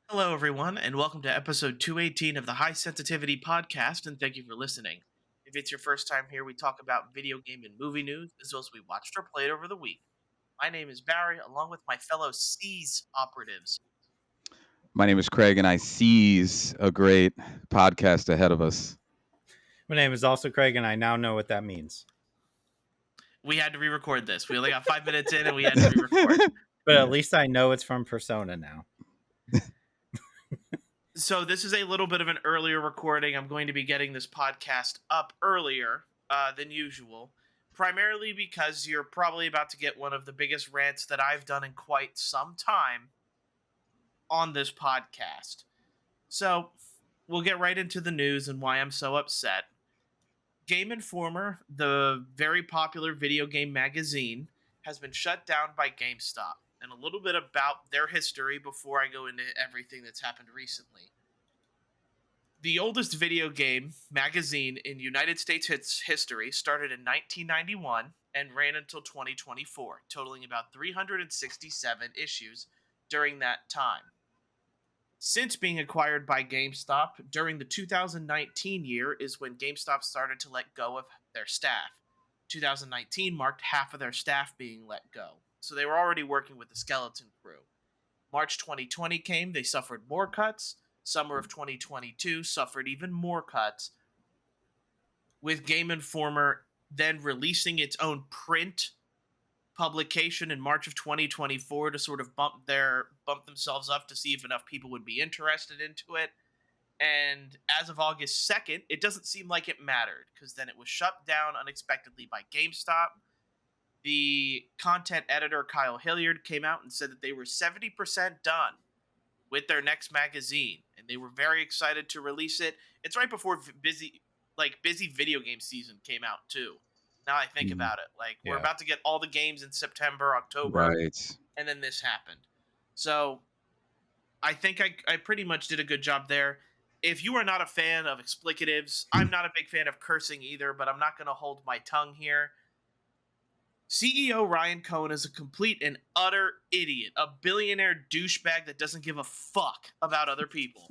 Hello, everyone, and welcome to episode 218 of the High Sensitivity Podcast, and thank you for listening. If it's your first time here, we talk about video game and movie news, as well as we watched or played over the week. My name is Barry, along with my fellow Seas operatives. My name is Craig, and I seize a great podcast ahead of us. My name is also Craig, and I now know what that means. We had to re-record this. We only got 5 minutes in, and we had to re-record. But at least I know it's from Persona now. So this is a little bit of an earlier recording. I'm going to be getting this podcast up earlier than usual, primarily because you're probably about to get one of the biggest rants that I've done in quite some time on this podcast. So we'll get right into the news and why I'm so upset. GameInformer, the very popular video game magazine, has been shut down by GameStop. And a little bit about their history before I go into everything that's happened recently. The oldest video game magazine in United States history started in 1991 and ran until 2024, totaling about 367 issues during that time. Since being acquired by GameStop, during the 2019 year is when GameStop started to let go of their staff. 2019 marked half of their staff being let go. So they were already working with the skeleton crew. March 2020 came, they suffered more cuts. Summer of 2022 suffered even more cuts, with GameInformer then releasing its own print publication in March of 2024 to sort of bump themselves up to see if enough people would be interested into it. And as of August 2nd, it doesn't seem like it mattered, because then it was shut down unexpectedly by GameStop. The content editor, Kyle Hilliard, came out and said that they were 70% done with their next magazine, and they were very excited to release it. It's right before busy video game season came out, too. Now I think about it. We're about to get all the games in September, October, right, and then this happened. So I think I pretty much did a good job there. If you are not a fan of explicatives, I'm not a big fan of cursing either, but I'm not going to hold my tongue here. CEO Ryan Cohen is a complete and utter idiot, a billionaire douchebag that doesn't give a fuck about other people.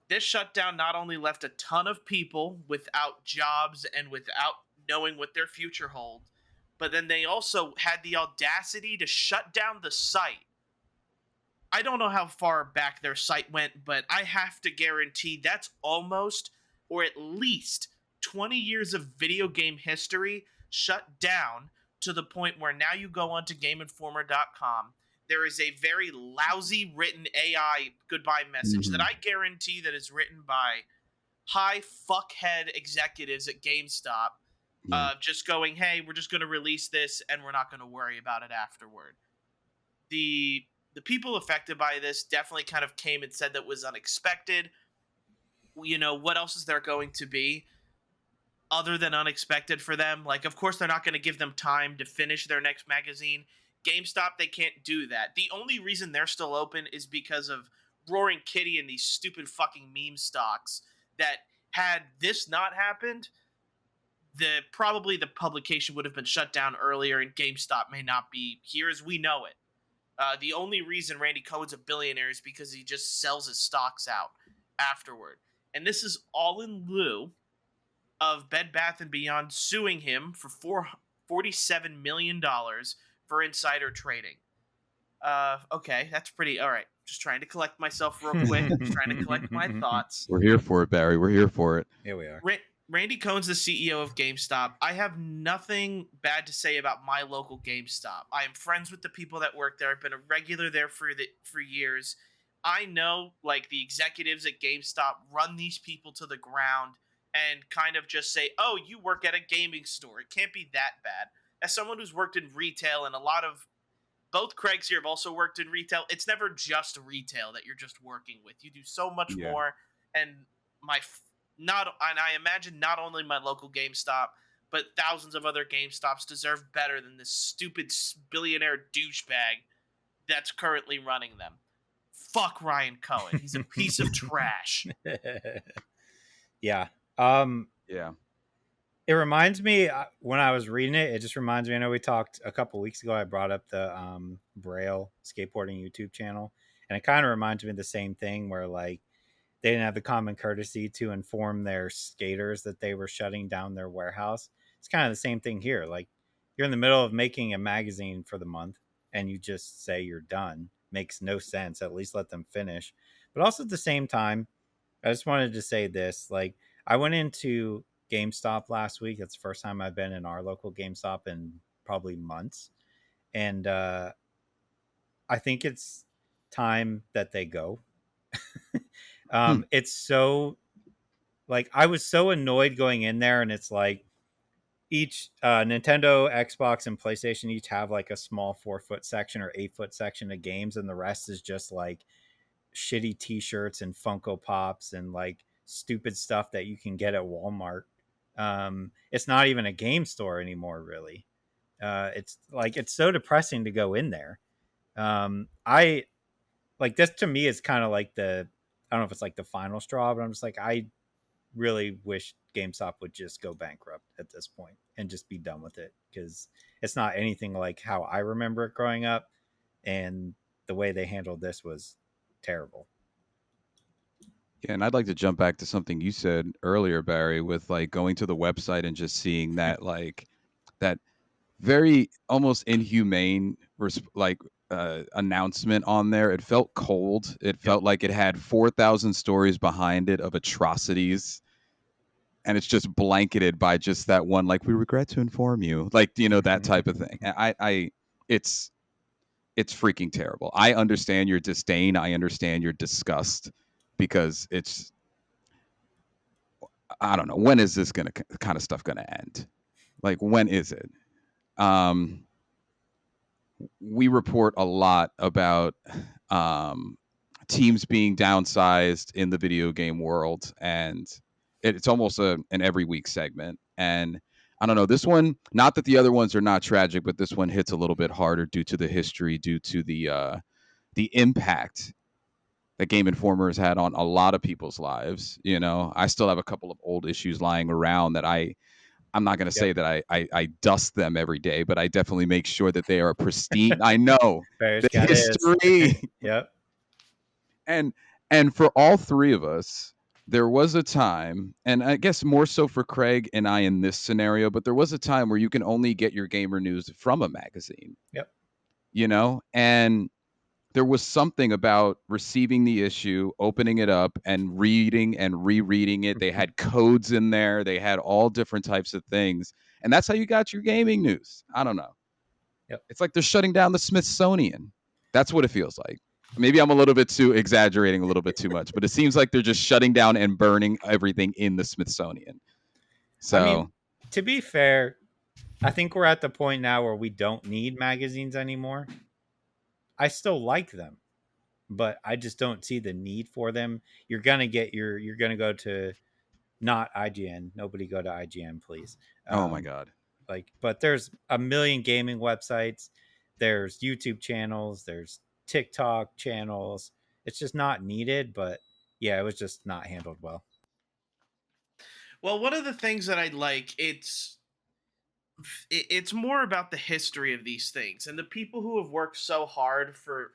This shutdown not only left a ton of people without jobs and without knowing what their future holds, but then they also had the audacity to shut down the site. I don't know how far back their site went, but I have to guarantee that's almost, or at least, 20 years of video game history shut down, to the point where now you go onto GameInformer.com, there is a very lousy written AI goodbye message that I guarantee that is written by high fuckhead executives at GameStop, just going, hey, we're just going to release this and we're not going to worry about it afterward. The people affected by this definitely kind of came and said that was unexpected. You know, what else is there going to be other than unexpected for them? Like, of course, they're not going to give them time to finish their next magazine. GameStop, they can't do that. The only reason they're still open is because of Roaring Kitty and these stupid fucking meme stocks that, had this not happened, probably the publication would have been shut down earlier and GameStop may not be here as we know it. The only reason Randy Cohen's a billionaire is because he just sells his stocks out afterward. And this is all in lieu of Bed Bath & Beyond suing him for $47 million for insider trading. Okay, that's pretty... All right, just trying to collect myself real quick. Just trying to collect my thoughts. We're here for it, Barry. We're here for it. Here we are. Randy Cohen's the CEO of GameStop. I have nothing bad to say about my local GameStop. I am friends with the people that work there. I've been a regular there for years. I know, like, the executives at GameStop run these people to the ground and kind of just say, oh, you work at a gaming store. It can't be that bad. As someone who's worked in retail, and both Craigs here have also worked in retail, it's never just retail that you're just working with. You do so much more. And I imagine not only my local GameStop, but thousands of other GameStops deserve better than this stupid billionaire douchebag that's currently running them. Fuck Ryan Cohen. He's a piece of trash. Yeah. Yeah. It reminds me when I was reading it. It just reminds me. I know we talked a couple weeks ago. I brought up the Braille skateboarding YouTube channel, and it kind of reminds me of the same thing where like they didn't have the common courtesy to inform their skaters that they were shutting down their warehouse. It's kind of the same thing here. Like you're in the middle of making a magazine for the month, and you just say you're done. Makes no sense. At least let them finish. But also at the same time, I just wanted to say this. Like, I went into GameStop last week. That's the first time I've been in our local GameStop in probably months. And I think it's time that they go. Hmm. It's so, like, I was so annoyed going in there, and it's like each Nintendo, Xbox, and PlayStation each have like a small 4-foot section or 8-foot section of games, and the rest is just like shitty t-shirts and Funko Pops and like stupid stuff that you can get at Walmart. It's not even a game store anymore, really. It's like it's so depressing to go in there. I like this to me is kind of like the I don't know if it's like the final straw, but I'm just like I really wish GameStop would just go bankrupt at this point and just be done with it because it's not anything like how I remember it growing up, and the way they handled this was terrible. Yeah, and I'd like to jump back to something you said earlier, Barry, with like going to the website and just seeing that like that very almost inhumane announcement on there. It felt cold. It Yep. felt like it had 4,000 stories behind it of atrocities, and it's just blanketed by just that one like we regret to inform you, like that type of thing. It's it's freaking terrible. I understand your disdain. I understand your disgust because it's I don't know, when is this gonna kind of stuff gonna end? Like when is it? Um, we report a lot about um, teams being downsized in the video game world, and it's almost an every week segment. And I don't know, this one, not that the other ones are not tragic, but this one hits a little bit harder due to the history, due to the impact that Game Informer has had on a lot of people's lives. I still have a couple of old issues lying around that I'm not going to Yep. say that I dust them every day, but I definitely make sure that they are pristine. I know Bear's the got his. history. Yep. and and for all three of us, there was a time, and I guess more so for Craig and I in this scenario, but there was a time where you can only get your gamer news from a magazine, Yep. and there was something about receiving the issue, opening it up, and reading and rereading it. They had codes in there, they had all different types of things. And that's how you got your gaming news. I don't know. Yep. It's like they're shutting down the Smithsonian. That's what it feels like. Maybe I'm a little bit too exaggerating a little bit too much, but it seems like they're just shutting down and burning everything in the Smithsonian. I mean, So, to be fair, I think we're at the point now where we don't need magazines anymore. I still like them, but I just don't see the need for them. You're gonna go to not IGN. Nobody go to IGN, please. oh my Um, God. but there's a million gaming websites. There's YouTube channels. There's TikTok channels. It's just not needed. But yeah, it was just not handled well. Well, one of the things that I like, it's more about the history of these things and the people who have worked so hard for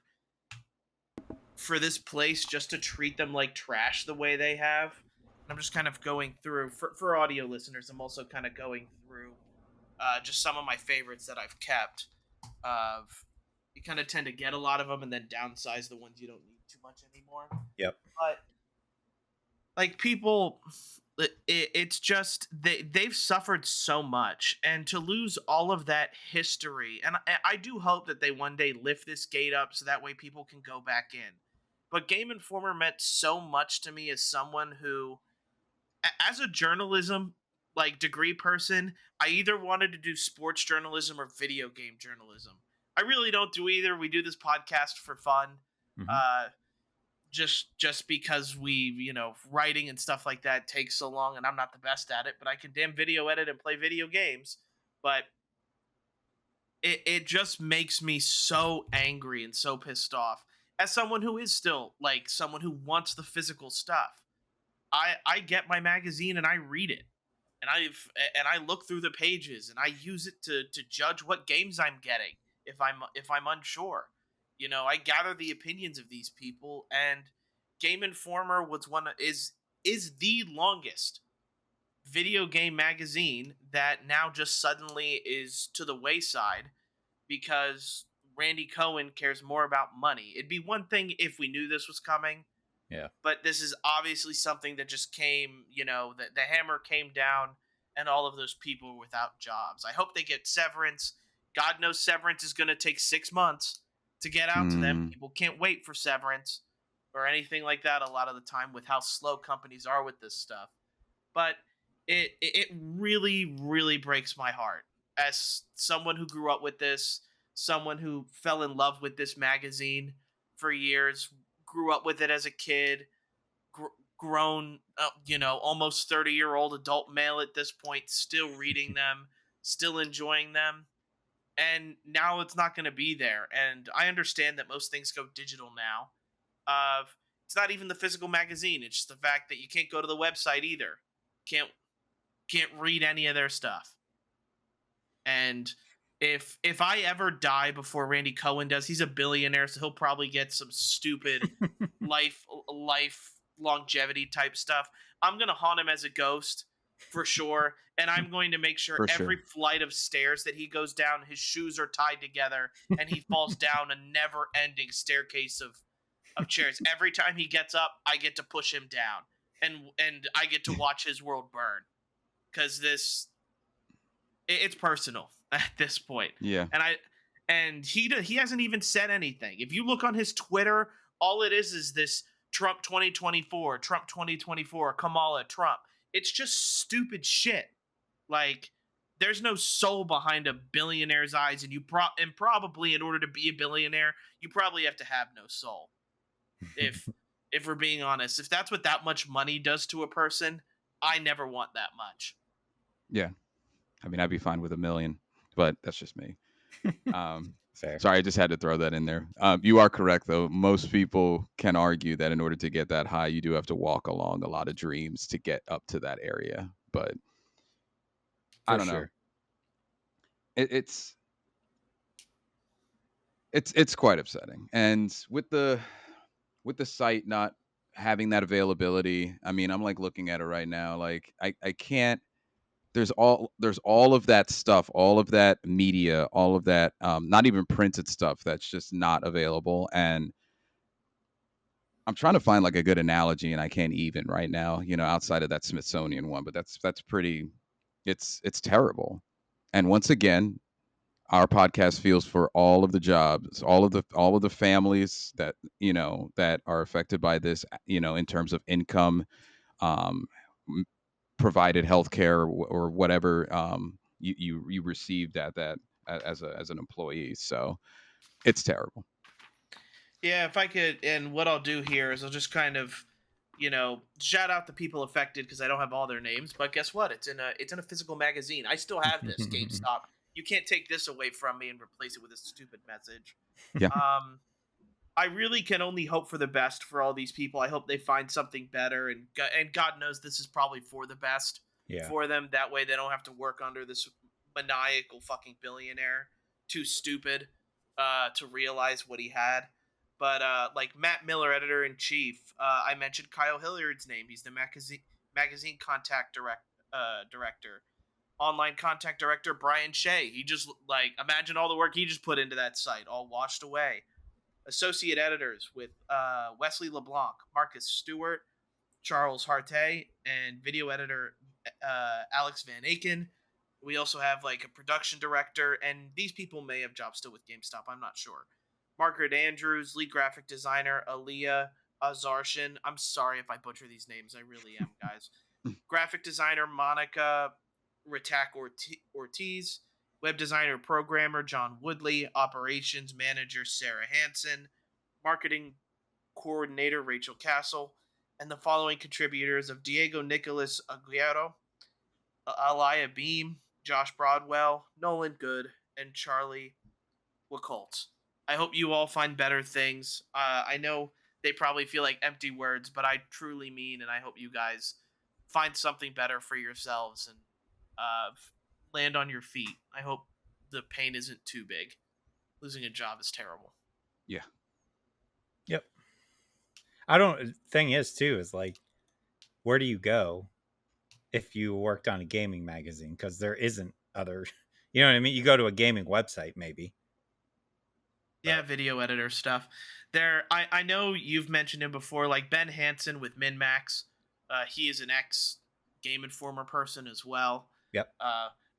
this place just to treat them like trash the way they have. I'm just kind of going through for audio listeners. I'm also kind of going through just some of my favorites that I've kept. Of You kind of tend to get a lot of them and then downsize the ones you don't need too much anymore. Yep. But like people, it's just they've suffered so much, and to lose all of that history, and I do hope that they one day lift this gate up so that way people can go back in. But Game Informer meant so much to me as someone who, as a journalism like degree person, I either wanted to do sports journalism or video game journalism. I really don't do either. We do this podcast for fun. Mm-hmm. Just because we writing and stuff like that takes so long and I'm not the best at it, but I can damn video edit and play video games. But it just makes me so angry and so pissed off as someone who is still like someone who wants the physical stuff. I get my magazine and I read it. and I look through the pages and I use it to judge what games I'm getting if I'm unsure. I gather the opinions of these people, and Game Informer is the longest video game magazine that now just suddenly is to the wayside because Randy Cohen cares more about money. It'd be one thing if we knew this was coming, Yeah. but this is obviously something that just came, the hammer came down and all of those people were without jobs. I hope they get severance. God knows severance is going to take 6 months to get out to them. Mm, People can't wait for severance or anything like that a lot of the time with how slow companies are with this stuff. But it really, really breaks my heart as someone who grew up with this, someone who fell in love with this magazine for years, grew up with it as a kid, grown, almost 30-year-old adult male at this point, still reading them, still enjoying them. And now it's not going to be there. And I understand that most things go digital now. It's not even the physical magazine. It's just the fact that you can't go to the website either. Can't can't read any of their stuff. And if I ever die before Randy Cohen does, he's a billionaire, so he'll probably get some stupid life longevity type stuff. I'm gonna haunt him as a ghost for sure, and I'm going to make sure for every sure. flight of stairs that he goes down, his shoes are tied together, and he falls down a never-ending staircase of chairs. Every time he gets up, I get to push him down, and I get to watch his world burn because it's personal at this point. Yeah. And he hasn't even said anything. If you look on his Twitter, all it is this Trump 2024, Trump 2024, Kamala Trump. It's just stupid shit. Like there's no soul behind a billionaire's eyes, and and probably in order to be a billionaire, you probably have to have no soul. If if we're being honest, if that's what that much money does to a person, I never want that much. Yeah. I mean, I'd be fine with 1 million, but that's just me. Fair. Sorry, I just had to throw that in there. You are correct, though. Most people can argue that in order to get that high, you do have to walk along a lot of dreams to get up to that area. But I For don't know. sure. It's it's quite upsetting, and with the site not having that availability, I mean, I'm like looking at it right now. Like I can't. There's all of that stuff, all of that media, all of that not even printed stuff that's just not available. And I'm trying to find like a good analogy, and I can't even right now, outside of that Smithsonian one. But that's pretty. It's terrible. And once again, our podcast feels for all of the jobs, all of the families that that are affected by this, in terms of income, um, provided healthcare or whatever you received at that as an employee. So it's terrible. Yeah, if I could, and what I'll do here is I'll just kind of, shout out the people affected because I don't have all their names. But guess what? It's in a physical magazine. I still have this GameStop. You can't take this away from me and replace it with a stupid message. Yeah. Um, I really can only hope for the best for all these people. I hope they find something better, and God knows this is probably for the best Yeah. for them. That way, they don't have to work under this maniacal fucking billionaire, too stupid to realize what he had. But like Matt Miller, editor in chief, I mentioned Kyle Hilliard's name. He's the magazine contact director. Online contact director Brian Shea. He just like imagine all the work he just put into that site, all washed away. Associate editors with Wesley LeBlanc, Marcus Stewart, Charles Harte, and video editor Alex Van Aken. We also have like a production director, and these people may have jobs still with GameStop. I'm not sure. Margaret Andrews, lead graphic designer Aaliyah Azarshan. I'm sorry if I butcher these names. I really am, guys. Graphic designer Monica Ritak Ortiz. Web designer programmer John Woodley. Operations manager Sarah Hansen. Marketing coordinator Rachel Castle. And the following contributors of Diego Nicolas Aguero, Alaya Beam, Josh Broadwell, Nolan Good, and Charlie Wacolt. I hope you all find better things. I know they probably feel like empty words, but I truly mean, and I hope you guys find something better for yourselves land on your feet. I hope the pain isn't too big. Losing a job is terrible. Yeah. Yep. Thing is too is like, where do you go if you worked on a gaming magazine? Because there isn't other, you know what I mean? You go to a gaming website maybe. Yeah, video editor stuff. I know you've mentioned him before, like Ben Hansen with MinMax. He is an ex Game Informer person as well. Yep.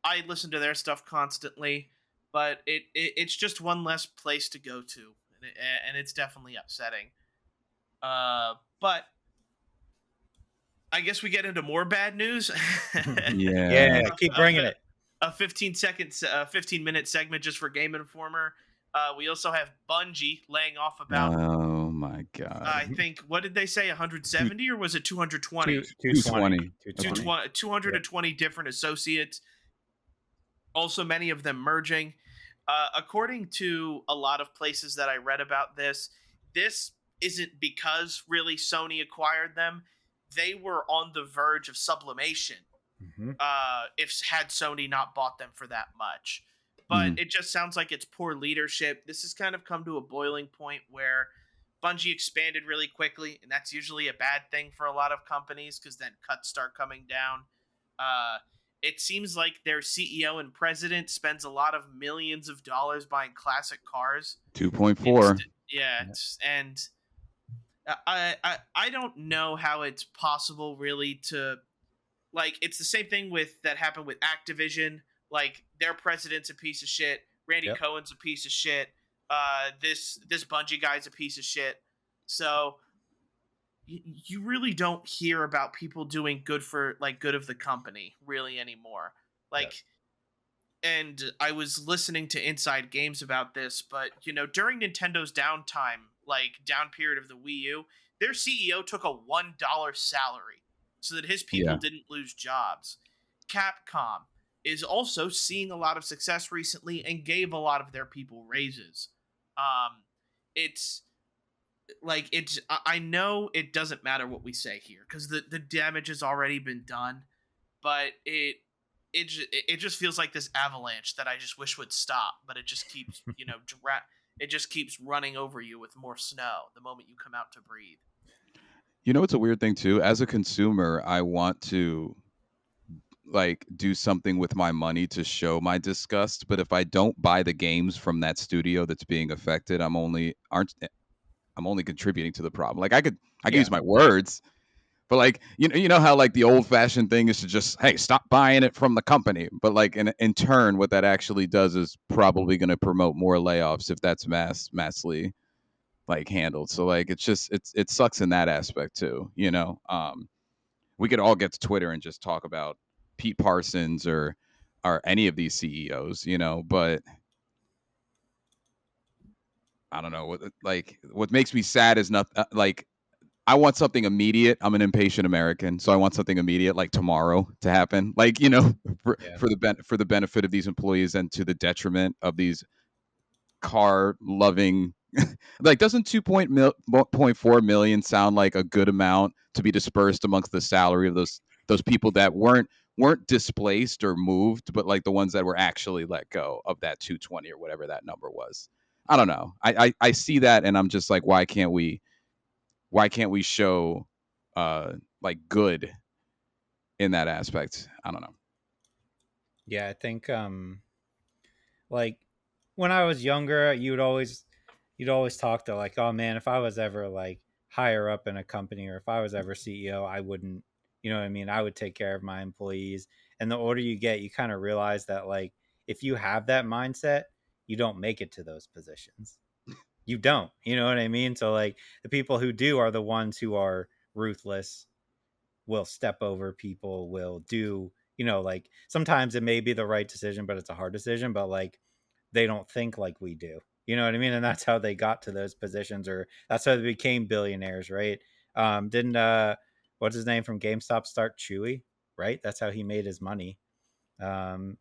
I listen to their stuff constantly, but it's just one less place to go to, and it's definitely upsetting. But I guess we get into more bad news. Yeah. Keep bringing it. A 15-minute segment just for Game Informer. We also have Bungie laying off about. Oh my god. I think, what did they say? 170 or was it 220? 220. 220 different associates. Also, many of them merging. According to a lot of places that I read about this isn't because really Sony acquired them. They were on the verge of sublimation. If had Sony not bought them for that much. But it just sounds like it's poor leadership. This has kind of come to a boiling point where Bungie expanded really quickly, and that's usually a bad thing for a lot of companies because then cuts start coming down. It seems like their CEO and president spends a lot of millions of dollars buying classic cars. 2.4. And I don't know how it's possible really to, like, it's the same thing with that happened with Activision. Like, their president's a piece of shit. Randy Cohen's a piece of shit. This Bungie guy's a piece of shit. So you really don't hear about people doing good for, like, good of the company really anymore. Like, and I was listening to Inside Games about this, but during Nintendo's downtime, like down period of the Wii U, their CEO took a $1 salary so that his people didn't lose jobs. Capcom is also seeing a lot of success recently and gave a lot of their people raises. It's like, I know it doesn't matter what we say here because the damage has already been done, but it just feels like this avalanche that I just wish would stop, but it just keeps it just keeps running over you with more snow the moment you come out to breathe. It's a weird thing too. As a consumer, I want to like do something with my money to show my disgust, but if I don't buy the games from that studio that's being affected, I'm only contributing to the problem. Like I could use my words, but like you know how like the old fashioned thing is to just, hey, stop buying it from the company, but like in turn what that actually does is probably going to promote more layoffs if that's massively like handled. So like it sucks in that aspect too. We could all get to Twitter and just talk about Pete Parsons or any of these CEOs, but I don't know what makes me sad is not like I want something immediate. I'm an impatient American, so I want something immediate, like tomorrow, to happen. Like for the benefit of these employees and to the detriment of these car loving. Like, doesn't 2.4 million sound like a good amount to be dispersed amongst the salary of those people that weren't displaced or moved, but like the ones that were actually let go of that 220 or whatever that number was? I don't know. I see that and I'm just like, why can't we show like good in that aspect? I don't know. Yeah, I think like when I was younger, you'd always talk to like, oh man, if I was ever like higher up in a company or if I was ever CEO, I wouldn't, you know what I mean? I would take care of my employees. And the older you get, you kind of realize that like if you have that mindset, you don't make it to those positions. You don't, you know what I mean? So like the people who do are the ones who are ruthless, will step over people, will do, like sometimes it may be the right decision, but it's a hard decision, but like they don't think like we do. You know what I mean? And that's how they got to those positions, or that's how they became billionaires, right? Didn't what's his name from GameStop start Chewy, right? That's how he made his money. And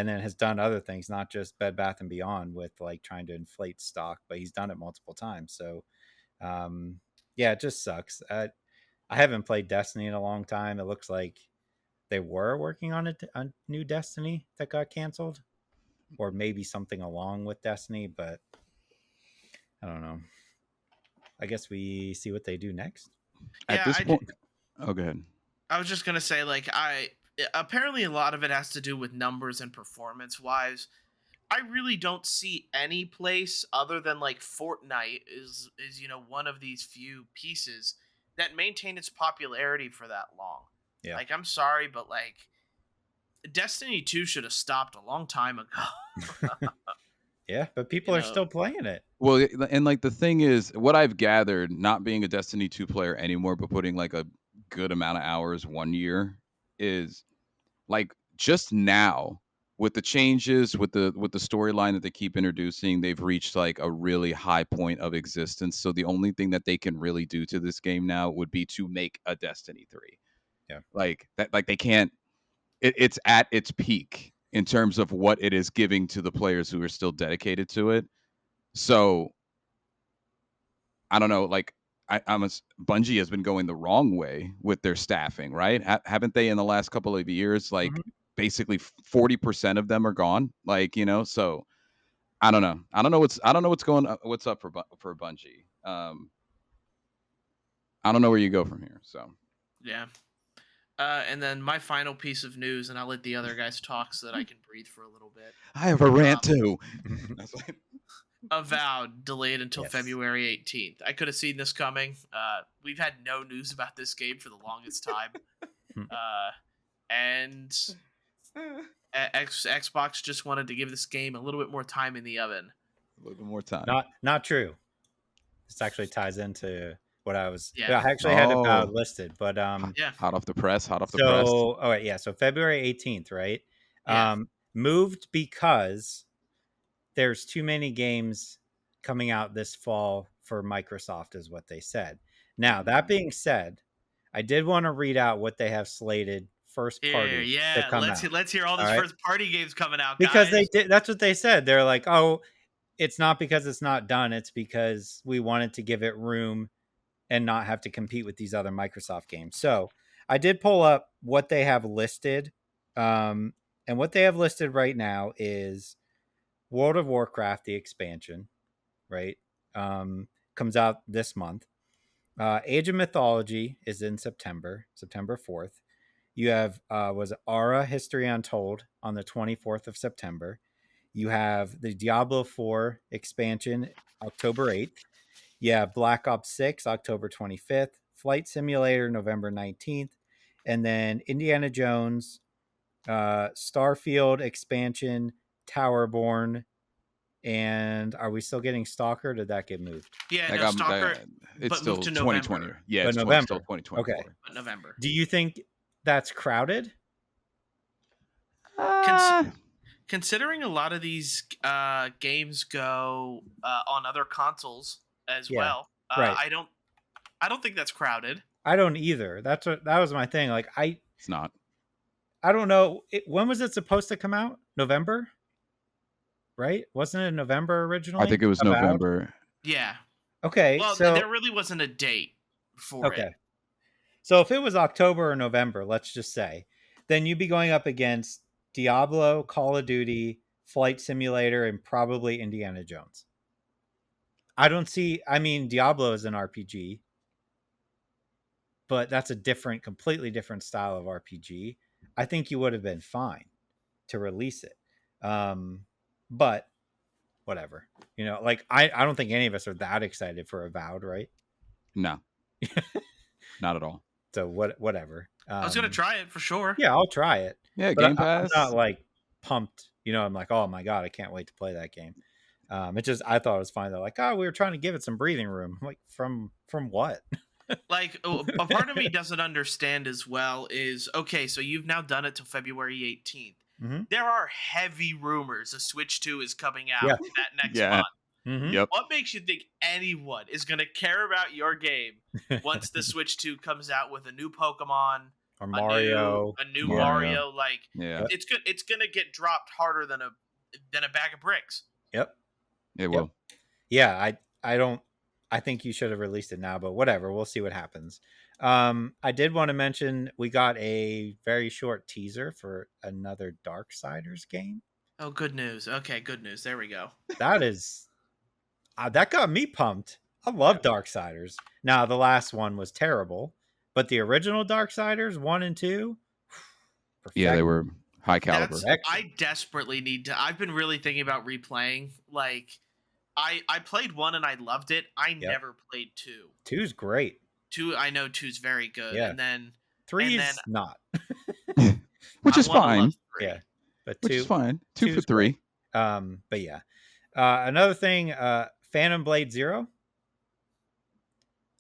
then has done other things, not just Bed Bath and Beyond with like trying to inflate stock, but he's done it multiple times. So yeah, it just sucks. I haven't played Destiny in a long time. It looks like they were working on a new Destiny that got canceled, or maybe something along with Destiny, but I don't know. I guess we see what they do next. At Yeah, this point, oh, go ahead. I was just gonna say, like, apparently a lot of it has to do with numbers and performance wise. I really don't see any place other than like Fortnite is one of these few pieces that maintain its popularity for that long. Yeah. Like, I'm sorry, but like Destiny 2 should have stopped a long time ago. Yeah, but people are still playing it. Well, and like the thing is, what I've gathered, not being a Destiny 2 player anymore, but putting like a good amount of hours 1 year, is like just now with the changes with the storyline that they keep introducing, they've reached like a really high point of existence. So the only thing that they can really do to this game now would be to make a Destiny 3. Yeah. Like that, like they can't. It's at its peak in terms of what it is giving to the players who are still dedicated to it. So I don't know, like Bungie has been going the wrong way with their staffing, right? Haven't they in the last couple of years? Like basically 40% of them are gone. Like so I don't know. I don't know what's up for Bungie. I don't know where you go from here. So Yeah. And then my final piece of news, and I'll let the other guys talk so that I can breathe for a little bit. I have a rant too. Avowed delayed until Yes. February 18th. I could have seen this coming. We've had no news about this game for the longest time. And Xbox just wanted to give this game a little bit more time in the oven. A little bit more time. Not true. This actually ties into what I was. Yeah. I actually had Avowed listed, but Yeah. Hot off the press. press. So, all right, yeah. So February 18th, right? Yeah. Moved because there's too many games coming out this fall for Microsoft, is what they said. Now, that being said, I did want to read out what they have slated first party to come out. Let's hear all these first party games coming out, because guys. they did. That's what they said. They're like, oh, it's not because it's not done. It's because we wanted to give it room and not have to compete with these other Microsoft games. So I did pull up what they have listed. And what they have listed right now is World of Warcraft, the expansion, right? Comes out this month. Age of Mythology is in September 4th. You have was Aura History Untold on the 24th of September. You have the Diablo 4 expansion October 8th. You have Black Ops 6 October 25th. Flight Simulator November 19th. And then Indiana Jones, Starfield expansion, Towerborn, and are we still getting Stalker? Or did that get moved? Yeah, no, Stalker. It's but still moved to 2020. November. Yeah, it's November. Still 2024. Okay. But November. Do you think that's crowded? Considering a lot of these games go on other consoles as well, right. I don't think that's crowded. I don't either. That was my thing. Like it's not. I don't know. When was it supposed to come out? November? Right? Wasn't it November originally? I think it was Avowed? November. Yeah. Okay. Well, so there really wasn't a date for it. So if it was October or November, let's just say, then you'd be going up against Diablo, Call of Duty, Flight Simulator, and probably Indiana Jones. I mean, Diablo is an RPG, but that's a completely different style of RPG. I think you would have been fine to release it. But whatever, like I don't think any of us are that excited for Avowed, right? No, not at all. So whatever. I was gonna try it for sure. Yeah, I'll try it. Yeah, but Game Pass. I'm not like pumped. I'm like, oh my god, I can't wait to play that game. It just I thought it was fine. They're like, oh, we were trying to give it some breathing room. I'm like, from what? Like a part of me doesn't understand as well is okay. So you've now done it till February 18th. Mm-hmm. There are heavy rumors a Switch 2 is coming out that next month. Mm-hmm. Yep. What makes you think anyone is going to care about your game once the Switch 2 comes out with a new Pokemon or Mario, a new Mario? Like, yeah, it's good. It's going to get dropped harder than a bag of bricks. Yep, it will. Yeah, I don't. I think you should have released it now, but whatever. We'll see what happens. I did want to mention we got a very short teaser for another Darksiders game. Oh, good news. Okay, good news. There we go. That is that got me pumped. I love Darksiders. Now the last one was terrible, but the original Darksiders 1 and 2, Yeah, they were high caliber. I desperately need to. I've been really thinking about replaying. Like, I played 1 and I loved it. I never played 2. 2's great. 2, I know 2's very good. Yeah. And then 3 is not. Which is fine. Yeah. But which is fine. 2 for 3. But yeah. Another thing, Phantom Blade Zero,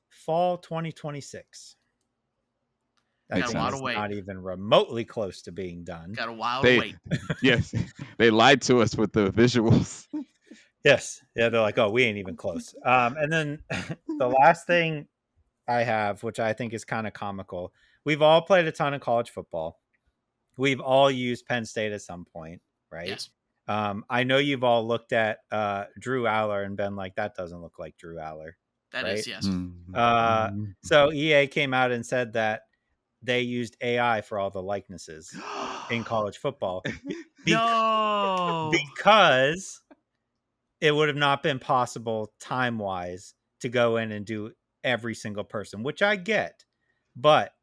fall 2026. That's not even remotely close to being done. Got a while to wait. Yes, they lied to us with the visuals. Yes, yeah, they're like, oh, we ain't even close. And then the last thing I have, which I think is kind of comical, we've all played a ton of college football. We've all used Penn State at some point, right? Yes. I know you've all looked at Drew Aller and been like, that doesn't look like Drew Aller. That right? is, yes. So EA came out and said that they used AI for all the likenesses in college football. Because it would have not been possible time-wise to go in and do every single person, which I get. But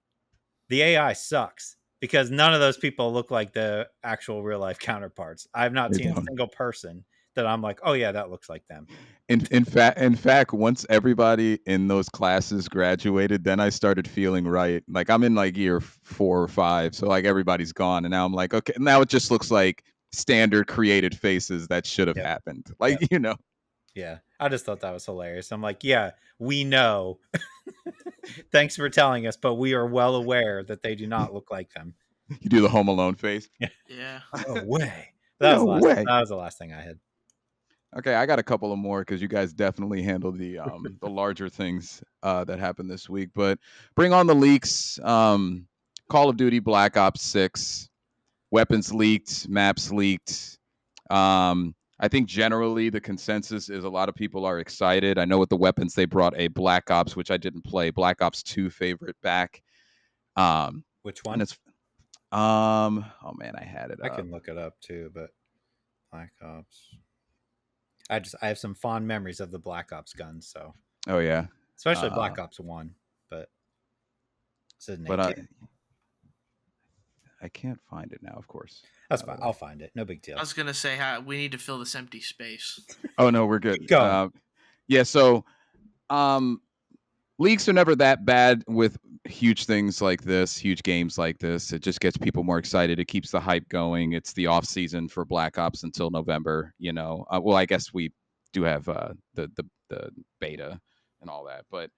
the AI sucks because none of those people look like the actual real-life counterparts. I've not seen a single person that I'm like, oh yeah, that looks like them. In fact, once everybody in those classes graduated, then I started feeling right. Like I'm in like year 4 or 5, so like everybody's gone, and now I'm like, okay, now it just looks like standard created faces that should have happened. Like you know. Yeah, I just thought that was hilarious. I'm like, yeah, we know. Thanks for telling us, but we are well aware that they do not look like them. You do the Home Alone face. Yeah. No way. That was the last thing I had. Okay, I got a couple of more because you guys definitely handled the larger things that happened this week. But bring on the leaks. Call of Duty Black Ops 6. Weapons leaked. Maps leaked. I think generally the consensus is a lot of people are excited. I know with the weapons they brought a Black Ops, which I didn't play, Black Ops 2 favorite back. Which one? And it's oh man, I had it. I can look it up too, but Black Ops. I have some fond memories of the Black Ops guns, so. Oh yeah. Especially Black Ops 1, but I can't find it now, of course. That's fine. I'll find it. No big deal. I was going to say we need to fill this empty space. Oh no, we're good. Go. Yeah, so leaks are never that bad with huge things like this, huge games like this. It just gets people more excited. It keeps the hype going. It's the off season for Black Ops until November, you know. Well, I guess we do have the beta and all that, but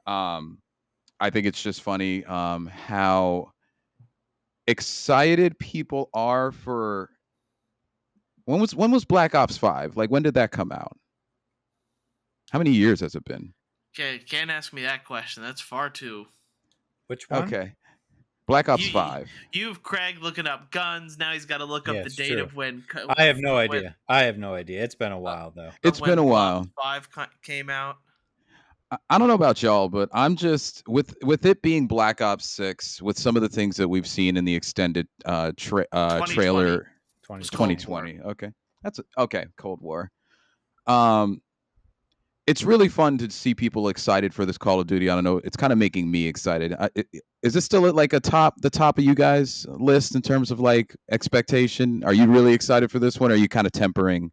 I think it's just funny how excited people are for when was Black Ops 5? Like when did that come out? How many years has it been? Okay, can't ask me that question. That's far too. Which one? Okay. Black Ops 5. You've Craig looking up guns. Now he's got to look up the date of when. I have no idea. It's been a while though. It's been a while. 5 came out. I don't know about y'all, but I'm just with it being Black Ops 6, with some of the things that we've seen in the extended trailer. 2020. Okay, that's okay. Cold War. It's really fun to see people excited for this Call of Duty. I don't know. It's kind of making me excited. Is this still at like the top of you guys' list in terms of like expectation? Are you really excited for this one? Or are you kind of tempering?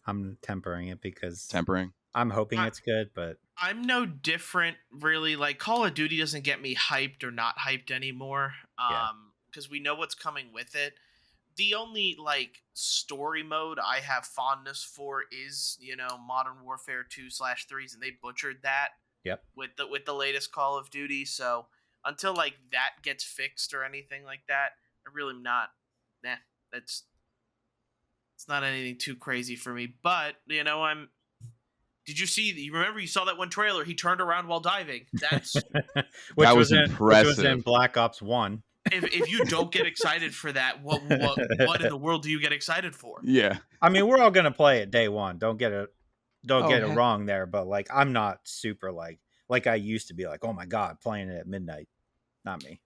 I'm tempering it because tempering. I'm hoping it's good, but I'm no different, really. Like Call of Duty doesn't get me hyped or not hyped anymore, because we know what's coming with it. The only like story mode I have fondness for is Modern Warfare 2/3s, and they butchered that. Yep. With the latest Call of Duty, so until like that gets fixed or anything like that, I really am not. It's not anything too crazy for me. But I'm. Did you see? You remember you saw that one trailer? He turned around while diving. That's that was impressive. Which was in Black Ops 1. If you don't get excited for that, what in the world do you get excited for? Yeah, I mean, we're all gonna play it day one. Don't get it wrong there, but like I'm not super like, like I used to be like, oh my God, playing it at midnight. Not me.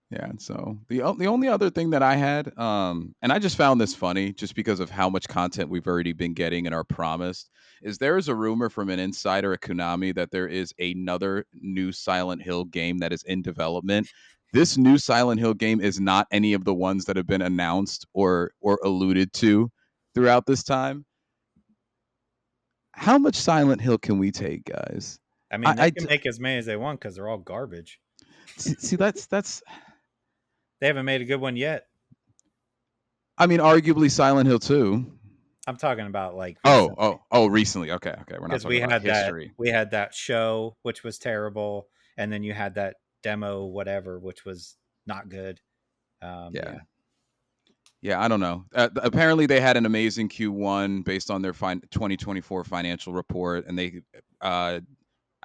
Yeah, and so the only other thing that I had, and I just found this funny, just because of how much content we've already been getting and are promised, is there is a rumor from an insider at Konami that there is another new Silent Hill game that is in development. This new Silent Hill game is not any of the ones that have been announced or alluded to throughout this time. How much Silent Hill can we take, guys? I mean, they can make as many as they want because they're all garbage. See, that's They haven't made a good one yet. I mean, arguably Silent Hill 2. I'm talking about like recently. Recently. Okay. We're not talking about history. We had that show, which was terrible, and then you had that demo, whatever, which was not good. Yeah, I don't know. Apparently, they had an amazing Q1 based on their 2024 financial report, and they, I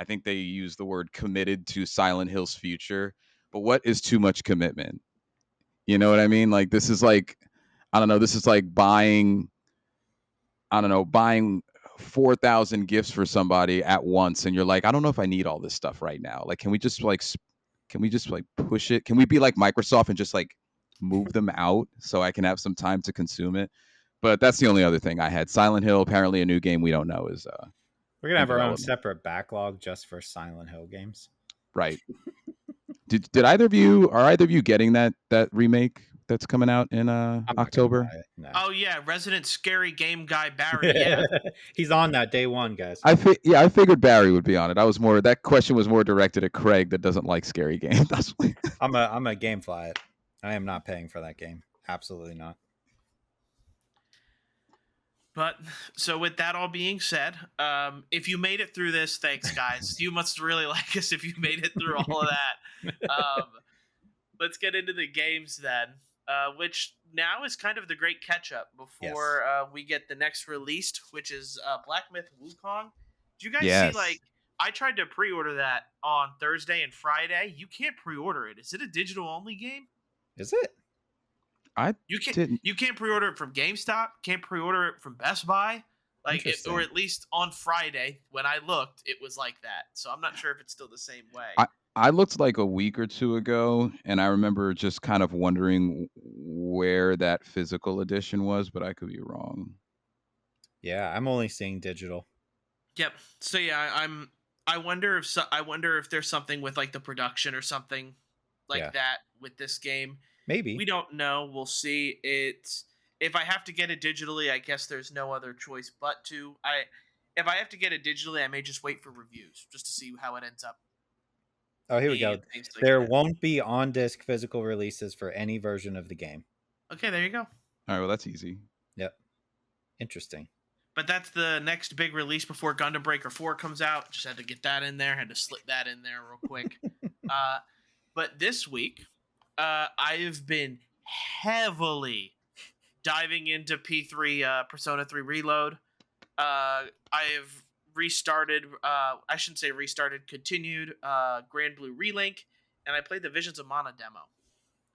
think they used the word committed to Silent Hill's future. But what is too much commitment? You know what I mean? Like, this is like, I don't know. This is like buying 4,000 gifts for somebody at once, and you're like, I don't know if I need all this stuff right now. Like, can we just like push it? Can we be like Microsoft and just like move them out so I can have some time to consume it? But that's the only other thing I had. Silent Hill, apparently a new game we don't know is. We're gonna have our own separate backlog just for Silent Hill games. Right. Did either of you getting that remake that's coming out in October? No. Oh yeah, resident scary game guy Barry. Yeah, he's on that day one, guys. I figured Barry would be on it. That question was more directed at Craig that doesn't like scary games. I'm a GameFly it. I am not paying for that game. Absolutely not. But so with that all being said, if you made it through this, thanks guys. You must really like us if you made it through all of that. Let's get into the games then, which now is kind of the great catch-up before we get the next released, which is Black Myth Wukong. Did you guys see, like, I tried to pre-order that on Thursday and Friday. You can't pre-order it. Is it a digital-only game? Is it? You can't pre-order it from GameStop. Can't pre-order it from Best Buy. Or at least on Friday when I looked, it was like that. So I'm not sure if it's still the same way. I looked like a week or two ago, and I remember just kind of wondering where that physical edition was, but I could be wrong. Yeah, I'm only seeing digital. Yep. So yeah, I wonder if there's something with like the production or something like that with this game. Maybe. We don't know. We'll see. If I have to get it digitally, I guess there's no other choice but to. If I have to get it digitally, I may just wait for reviews just to see how it ends up. Oh, here we go. There won't be on-disc physical releases for any version of the game. Okay, there you go. All right, well, that's easy. Yep. Interesting. But that's the next big release before Gundam Breaker 4 comes out. Just had to get that in there. Had to slip that in there real quick. But this week, I've been heavily diving into P3 Persona 3 Reload. I've restarted, I shouldn't say restarted, continued Grand Blue Relink, and I played the Visions of Mana demo.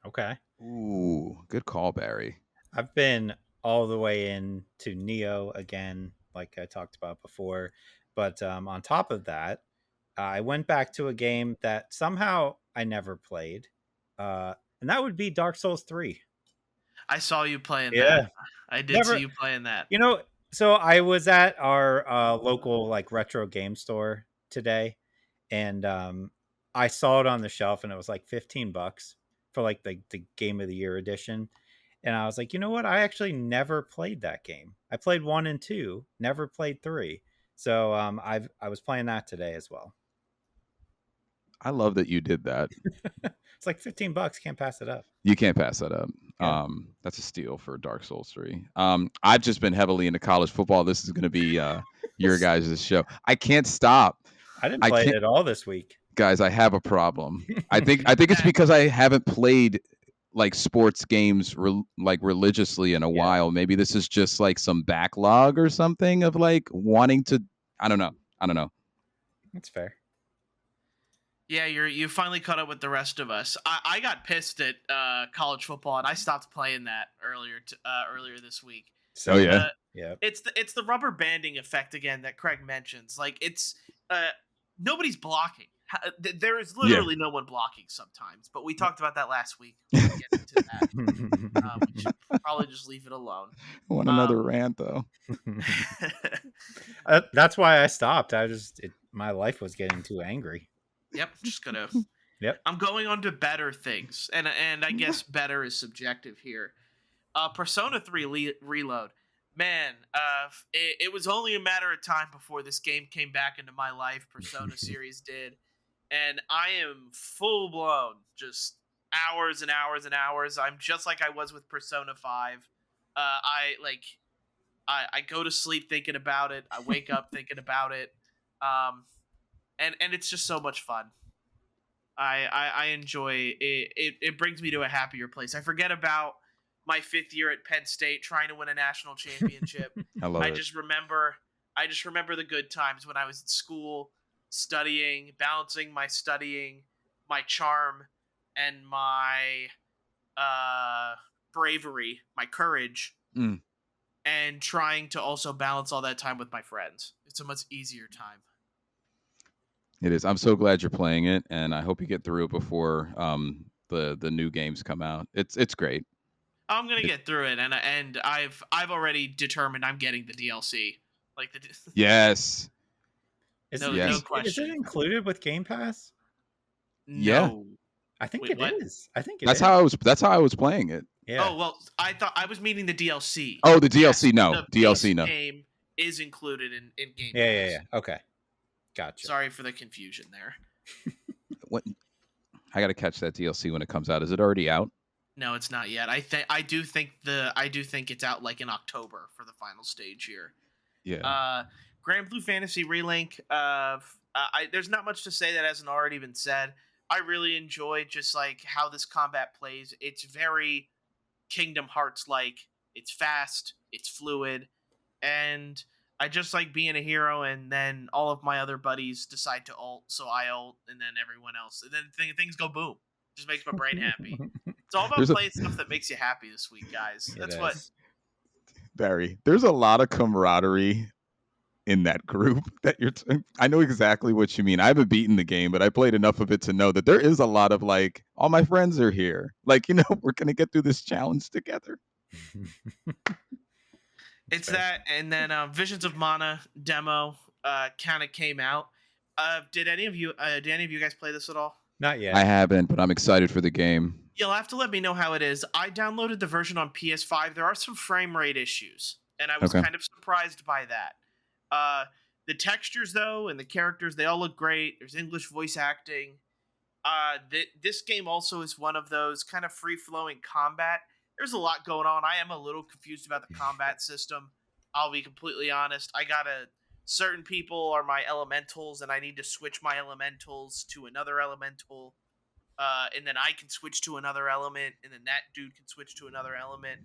Okay. Ooh, good call, Barry. I've been all the way into Neo again, like I talked about before. But on top of that, I went back to a game that somehow I never played, and that would be Dark Souls 3. I saw you playing that. I did see you playing that. You know, so I was at our local like retro game store today, and I saw it on the shelf, and it was like $15 for like the Game of the Year edition. And I was like, you know what? I actually never played that game. I played 1 and 2, never played 3. So I was playing that today as well. I love that you did that. It's like $15. Can't pass it up. You can't pass that up. Yeah. That's a steal for Dark Souls 3. I've just been heavily into college football. This is going to be your guys' show. I can't stop. I didn't play it at all this week. Guys, I have a problem. I think it's because I haven't played like sports games religiously in a while. Maybe this is just like some backlog or something of like wanting to. I don't know. That's fair. Yeah, you finally caught up with the rest of us. I got pissed at college football, and I stopped playing that earlier this week. So yeah. It's the rubber banding effect again that Craig mentions. Like it's nobody's blocking. There is Yeah. literally no one blocking sometimes, but we talked about that last week. We won't get into that. We should probably just leave it alone. I want another rant though. That's why I stopped. My life was getting too angry. Yep, just gonna. Yep. I'm going on to better things, and I guess better is subjective here. Persona 3 Reload. Man, it was only a matter of time before this game came back into my life. Persona series did, and I am full blown, just hours and hours and hours. I'm just like I was with Persona 5. I go to sleep thinking about it. I wake up thinking about it. And it's just so much fun. I enjoy it. It brings me to a happier place. I forget about my 5th year at Penn State trying to win a national championship. I love it. just remember the good times when I was at school studying, balancing my studying, my charm, and my bravery, my courage, and trying to also balance all that time with my friends. It's a much easier time. It is. I'm so glad you're playing it, and I hope you get through it before the new games come out. It's great. I'm gonna get through it, and I've already determined I'm getting the DLC. Like the Yes. no question. Is it included with Game Pass? Yeah. No. I think Wait, it what? is. I think That's how I was playing it. Yeah. Oh well, I thought I was meaning the DLC. Oh, the DLC. Yes, No, the DLC. base No. game is included in Game Pass. Yeah. Okay. Gotcha. Sorry for the confusion there. What? I got to catch that DLC when it comes out. Is it already out? No, it's not yet. I do think it's out like in October for the final stage here. Yeah. Grand Blue Fantasy Relink. There's not much to say that hasn't already been said. I really enjoy just like how this combat plays. It's very Kingdom Hearts like. It's fast. It's fluid, and I just like being a hero. And then all of my other buddies decide to ult, so I ult, and then everyone else, and then things go boom. Just makes my brain happy. It's all about playing stuff that makes you happy this week, guys. That's what. Barry, there's a lot of camaraderie in that group that I know exactly what you mean. I haven't beaten the game, but I played enough of it to know that there is a lot of like, all my friends are here. Like, we're going to get through this challenge together. It's that, and then Visions of Mana demo kind of came out. Did any of you guys play this at all? Not yet. I haven't, but I'm excited for the game. You'll have to let me know how it is. I downloaded the version on PS5. There are some frame rate issues, and I was kind of surprised by that. The textures, though, and the characters, they all look great. There's English voice acting. This game also is one of those kind of free-flowing combat. There's a lot going on. I am a little confused about the combat system. I'll be completely honest. Certain people are my elementals, and I need to switch my elementals to another elemental. And then I can switch to another element, and then that dude can switch to another element.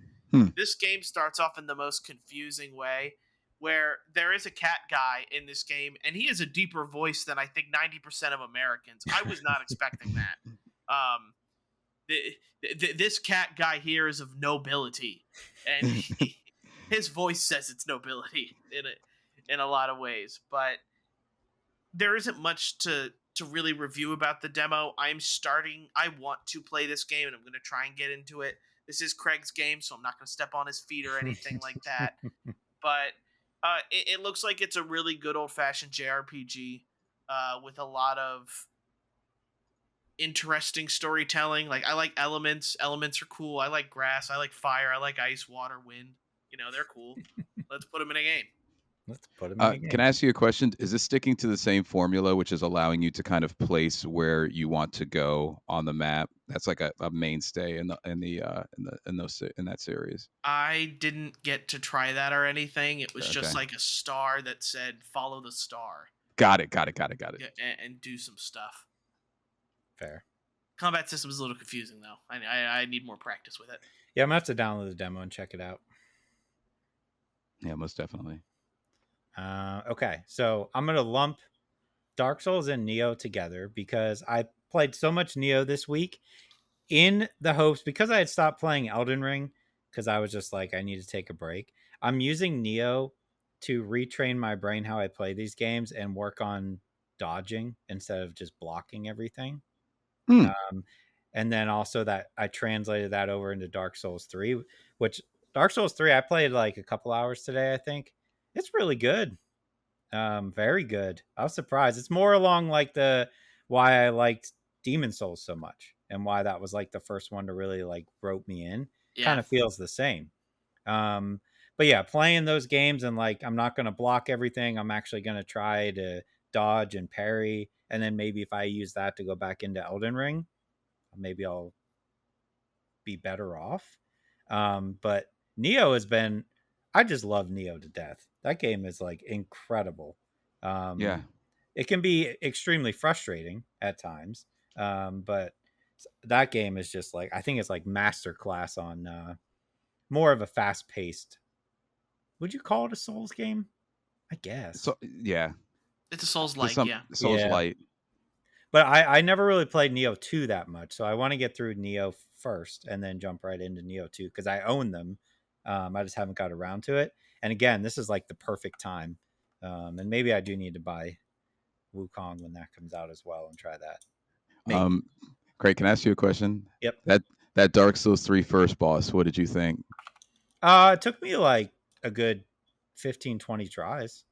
This game starts off in the most confusing way, where there is a cat guy in this game, and he has a deeper voice than I think 90% of Americans. I was not expecting that. This cat guy here is of nobility, and his voice says it's nobility in a lot of ways. But there isn't much to really review about the demo. I want to play this game, and I'm going to try and get into it. This is Craig's game, so I'm not going to step on his feet or anything like that. But it looks like it's a really good old-fashioned JRPG with a lot of interesting storytelling. Like, I like elements. Elements are cool. I like grass. I like fire. I like ice, water, wind. They're cool. Let's put them in a game. Can I ask you a question? Is this sticking to the same formula, which is allowing you to kind of place where you want to go on the map? That's like a mainstay in that series. I didn't get to try that or anything. It was just like a star that said "follow the star." Got it. And do some stuff. Fair. Combat system is a little confusing though. I need more practice with it. Yeah, I'm gonna have to download the demo and check it out. Yeah, most definitely. Okay, so I'm gonna lump Dark Souls and Neo together because I played so much Neo this week in the hopes, because I had stopped playing Elden Ring because I was just like, I need to take a break. I'm using Neo to retrain my brain how I play these games and work on dodging instead of just blocking everything. Hmm. And then also that I translated that over into Dark Souls 3, which Dark Souls 3 I played like a couple hours today, I think. It's really good. Very good. I was surprised. It's more along like the why I liked Demon Souls so much and why that was like the first one to really like rope me in. Kind Yeah. of feels the same. But yeah, playing those games and like I'm not going to block everything. I'm actually going to try to dodge and parry, and then maybe if I use that to go back into Elden Ring, maybe I'll be better off. But Neo has been, I just love Neo to death. That game is like incredible. Yeah. It can be extremely frustrating at times, but that game is just like, I think it's like masterclass on more of a fast paced. Would you call it a Souls game? I guess. So yeah, It's a Souls to like, some yeah. Souls Yeah. light. But I never really played Neo 2 that much. So I want to get through Neo first and then jump right into Neo 2 because I own them. I just haven't got around to it. And again, this is like the perfect time. And maybe I do need to buy Wukong when that comes out as well and try that. Maybe. Craig, can I ask you a question? Yep. That Dark Souls 3 first boss, what did you think? It took me like a good 15, 20 tries.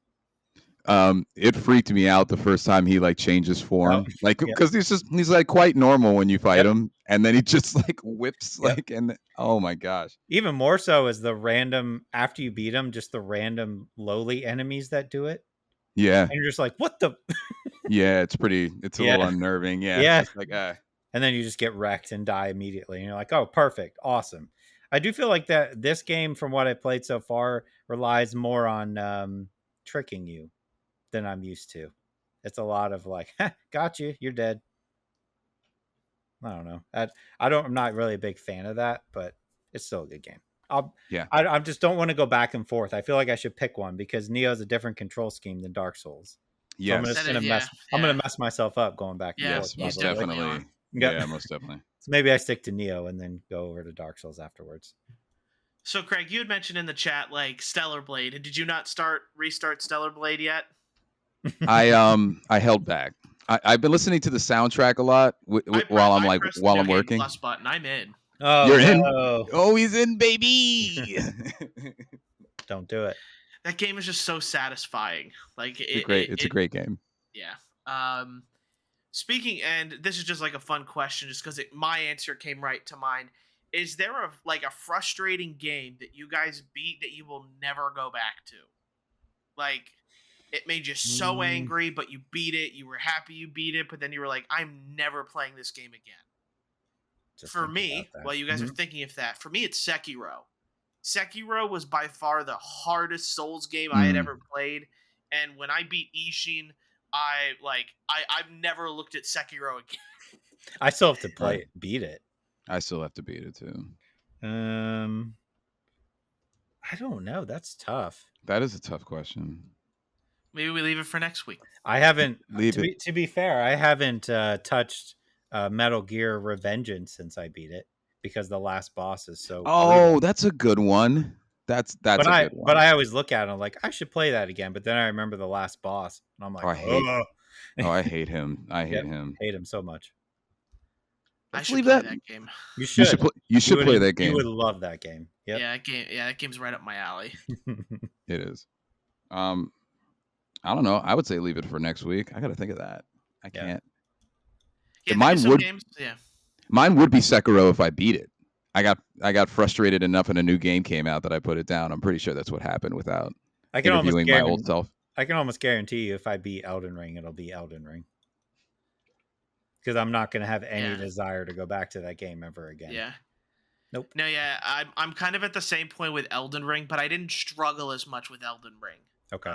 It freaked me out the first time he like changes form, like Yep. because he's like quite normal when you fight Yep. him, and then he just like whips Yep. like, and oh my gosh. Even more so is the random, after you beat them, just the random lowly enemies that do it. Yeah, And you're just like, what the? yeah, it's a Yeah. little unnerving. Yeah, Yeah. it's just like And then you just get wrecked and die immediately. And you're like, oh, perfect. Awesome. I do feel like that this game, from what I played so far, relies more on tricking you than I'm used to. It's a lot of like, got you, you're dead. I don't know. I'm not really a big fan of that, but it's still a good game. I just don't want to go back and forth. I feel like I should pick one because Neo's a different control scheme than Dark Souls. So I'm yes, gonna mess. I'm gonna mess myself up going back and Yeah, forth. yes, most you definitely definitely. are. Yep. Yeah, most definitely. So maybe I stick to Neo and then go over to Dark Souls afterwards. So, Craig, you had mentioned in the chat like Stellar Blade. Did you not restart Stellar Blade yet? I held back. I've been listening to the soundtrack a lot while I'm pressed the while New I'm Game working. Plus button. I'm in. Oh, You're in? no. Oh, he's in, baby. Don't do it. That game is just so satisfying. Like It's a great game. Yeah. Speaking, and this is just like a fun question, just because my answer came right to mind. Is there a frustrating game that you guys beat that you will never go back to? Like, it made you so angry, but you beat it. You were happy you beat it, but then you were like, I'm never playing this game again. Just for think me, about that. while you guys are thinking of that, for me, it's Sekiro. Sekiro was by far the hardest Souls game I had ever played. And when I beat Ishin, I've never looked at Sekiro again. I still have to beat it. I still have to beat it too. I don't know. That's tough. That is a tough question. Maybe we leave it for next week. I haven't. Leave it. To be fair, I haven't touched Metal Gear Revengeance since I beat it because the last boss is so. Oh, brutal. that's a good one. That's a good one. But I always look at it, I'm like, I should play that again. But then I remember the last boss, and I'm like, I hate him. I hate him. Hate him so much. I should play that game. You should. You should play that game. You would love that game. Yep. Yeah, that game's right up my alley. It is. I don't know. I would say leave it for next week. I got to think of that. I can't. Yeah, mine would. Games, yeah. Mine would be Sekiro if I beat it. I got frustrated enough and a new game came out that I put it down. I'm pretty sure that's what happened without interviewing my old self. I can almost guarantee you if I beat Elden Ring, it'll be Elden Ring. Because I'm not going to have any desire to go back to that game ever again. Yeah. Nope. No, yeah, I'm kind of at the same point with Elden Ring, but I didn't struggle as much with Elden Ring. Okay.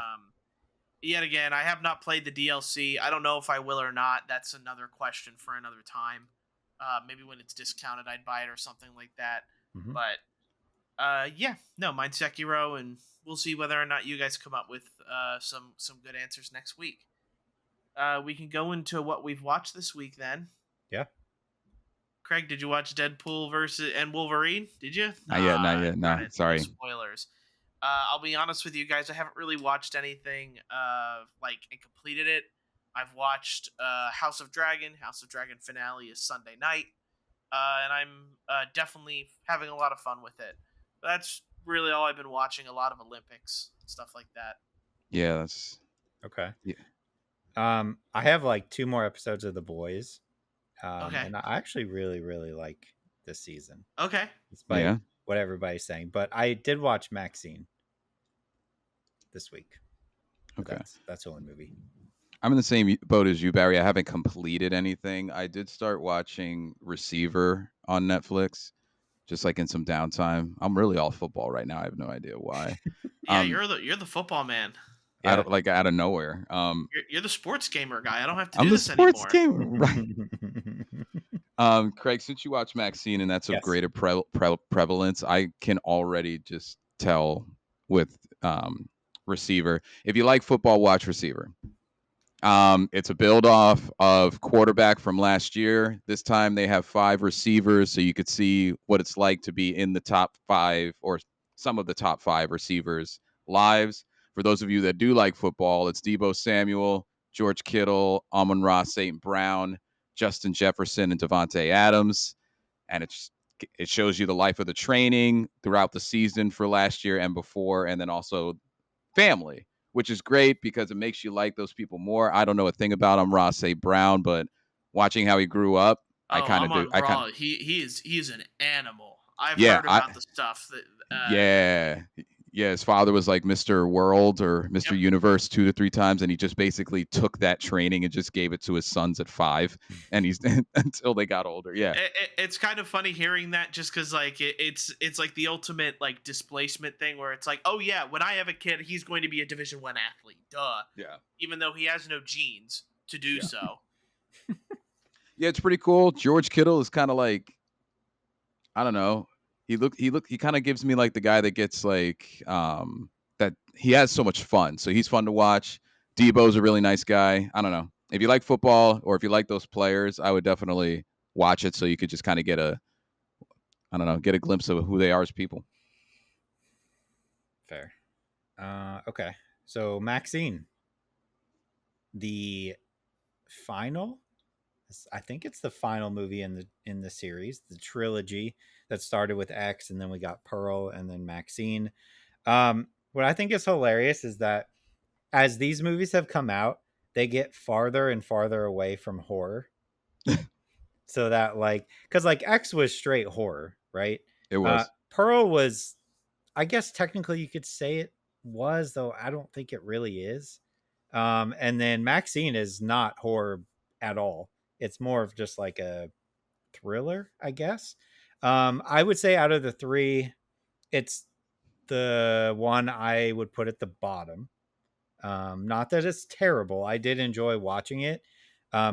Yet again, I have not played the DLC. I don't know if I will or not. That's another question for another time. Maybe when it's discounted, I'd buy it or something like that. Mm-hmm. But yeah, no, mine's Sekiro, and we'll see whether or not you guys come up with some good answers next week. We can go into what we've watched this week then. Yeah. Craig, did you watch Deadpool and Wolverine? Did you? Not yet. No, sorry. Spoilers. I'll be honest with you guys. I haven't really watched anything and completed it. I've watched House of Dragon. House of Dragon finale is Sunday night, and I'm definitely having a lot of fun with it. But that's really all I've been watching. A lot of Olympics stuff like that. Yeah, that's Okay. yeah. I have like 2 more episodes of The Boys. Okay. And I actually really, really like this season, Okay. despite Yeah. what everybody's saying. But I did watch Maxxine this week. But Okay. that's the only movie. I'm in the same boat as you, Barry. I haven't completed anything. I did start watching Receiver on Netflix, just like in some downtime. I'm really all football right now. I have no idea why. Yeah, Um, you're the football man. I Yeah. don't like out of nowhere. You're the sports gamer guy. I don't have to I'm do the this sports anymore. gamer, right? Craig, since you watch Maxine and that's of Yes. greater prevalence, I can already just tell with Receiver. If you like football, watch Receiver. It's a build off of quarterback from last year. This time they have 5 receivers, so you could see what it's like to be in the top 5 or some of the top 5 receivers' lives. For those of you that do like football, it's Deebo Samuel, George Kittle, Amon-Ra St. Brown, Justin Jefferson, and Devontae Adams. And it shows you the life of the training throughout the season for last year and before, and then also family, which is great because it makes you like those people more. I don't know a thing about him, Ross St. Brown, but watching how he grew up, I Oh, kind of I'm do. on I kind Raw. He is an animal. I've yeah, heard about the stuff that yeah. Yeah, his father was like Mr. World or Mr. Yep. Universe 2 to 3 times, and he just basically took that training and just gave it to his sons at 5, and he's until they got older. Yeah, It's kind of funny hearing that just because like it's like the ultimate like displacement thing where it's like, oh yeah, when I have a kid, he's going to be a Division 1 athlete, duh, yeah, even though he has no genes to do yeah. so. Yeah, it's pretty cool. George Kittle is kind of like, I don't know. He kind of gives me like the guy that gets like that he has so much fun. So he's fun to watch. Debo's a really nice guy. I don't know. If you like football or if you like those players, I would definitely watch it so you could just kind of get a I don't know, get a glimpse of who they are as people. Fair. Okay. So Maxxine, the final, I think it's the final movie in the series, the trilogy that started with X, and then we got Pearl, and then Maxxine. What I think is hilarious is that as these movies have come out, they get farther and farther away from horror. So that like, because like X was straight horror, right? It was. Pearl was, I guess technically you could say it was, though I don't think it really is. And then Maxxine is not horror at all. It's more of just like a thriller, I guess. I would say out of the 3, it's the one I would put at the bottom. Not that it's terrible. I did enjoy watching it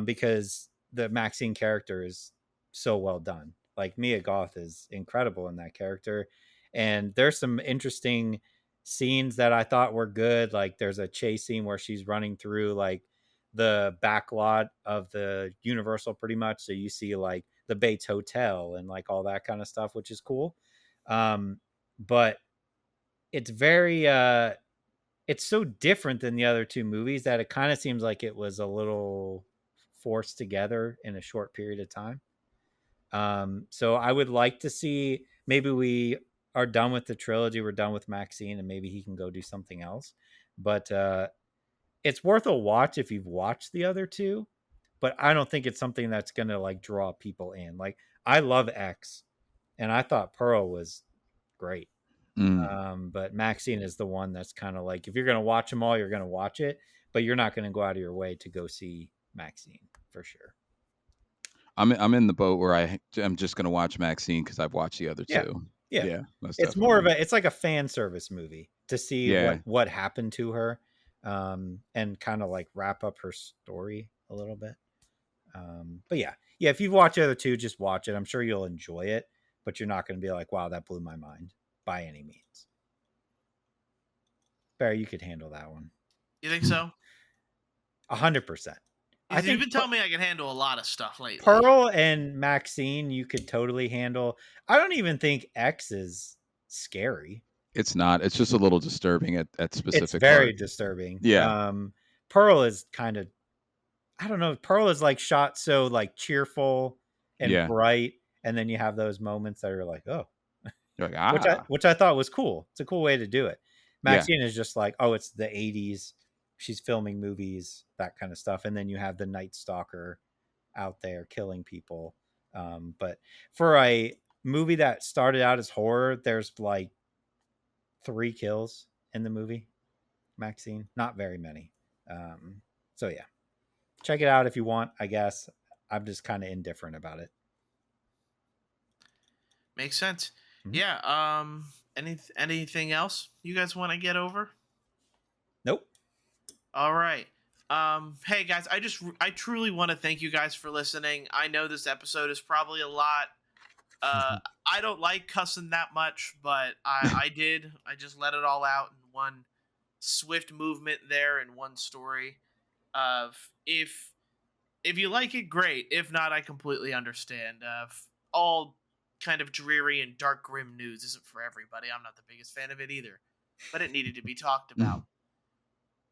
because the Maxine character is so well done. Like Mia Goth is incredible in that character. And there's some interesting scenes that I thought were good. Like there's a chase scene where she's running through like the back lot of the Universal pretty much. So you see like the Bates Hotel and like all that kind of stuff, which is cool. But it's very it's so different than the other 2 movies that it kind of seems like it was a little forced together in a short period of time. So I would like to see, maybe we are done with the trilogy, we're done with Maxine, and maybe he can go do something else. But it's worth a watch if you've watched the other 2. But I don't think it's something that's gonna like draw people in. Like I love X, and I thought Pearl was great. But Maxine is the one that's kind of like, if you're going to watch them all, you're going to watch it, but you're not going to go out of your way to go see Maxine for sure. I'm in the boat where I'm just gonna watch Maxine because I've watched the other Yeah. 2. Yeah. Yeah, most It's more of definitely. it's like a fan service movie to see Yeah. what happened to her, and kind of like wrap up her story a little bit. But yeah, if you've watched the other 2, just watch it. I'm sure you'll enjoy it, but you're not going to be like, wow, that blew my mind by any means. Barry, you could handle that one. You think so? 100%. I You've think been telling me I can handle a lot of stuff lately. Pearl and Maxine you could totally handle. I don't even think X is scary. It's not. It's just a little disturbing at It's specific very parts. disturbing. Yeah. Pearl is kind of I don't know. Pearl is like shot so like cheerful and Yeah. bright, and then you have those moments that are like, oh, You're like, which I thought was cool. It's a cool way to do it. Yeah. Maxxxine is just like, oh, it's the 80s. She's filming movies, that kind of stuff. And then you have the Night Stalker out there killing people. But for a movie that started out as horror, there's like 3 kills in the movie. Maxxxine, not very many. So yeah, check it out if you want. I guess I'm just kind of indifferent about it. Makes sense. Mhm. Yeah. Anything else you guys want to get over? Nope. All right. Hey guys, I truly want to thank you guys for listening. I know this episode is probably a lot. I don't like cussing that much, but I did. I just let it all out in one swift movement there in one story. Of if you like it, great. If not, I completely understand. All kind of dreary and dark, grim news isn't for everybody. I'm not the biggest fan of it either, but it needed to be talked about.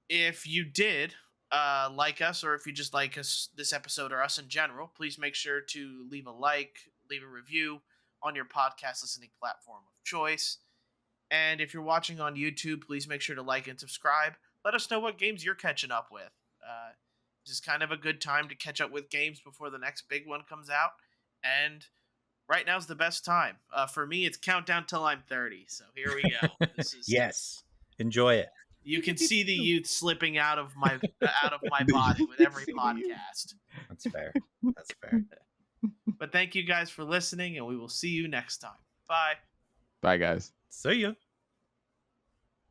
If you did like us, or if you just like us, this episode, or us in general, please make sure to leave a like, leave a review on your podcast listening platform of choice. And if you're watching on YouTube, please make sure to like and subscribe. Let us know what games you're catching up with. This is kind of a good time to catch up with games before the next big one comes out. And right now's the best time. For me, it's countdown till I'm 30. So here we go. This is Yes, enjoy it. You can see the youth slipping out of my body with every podcast. That's fair. That's fair. But thank you guys for listening, and we will see you next time. Bye. Bye, guys. See ya.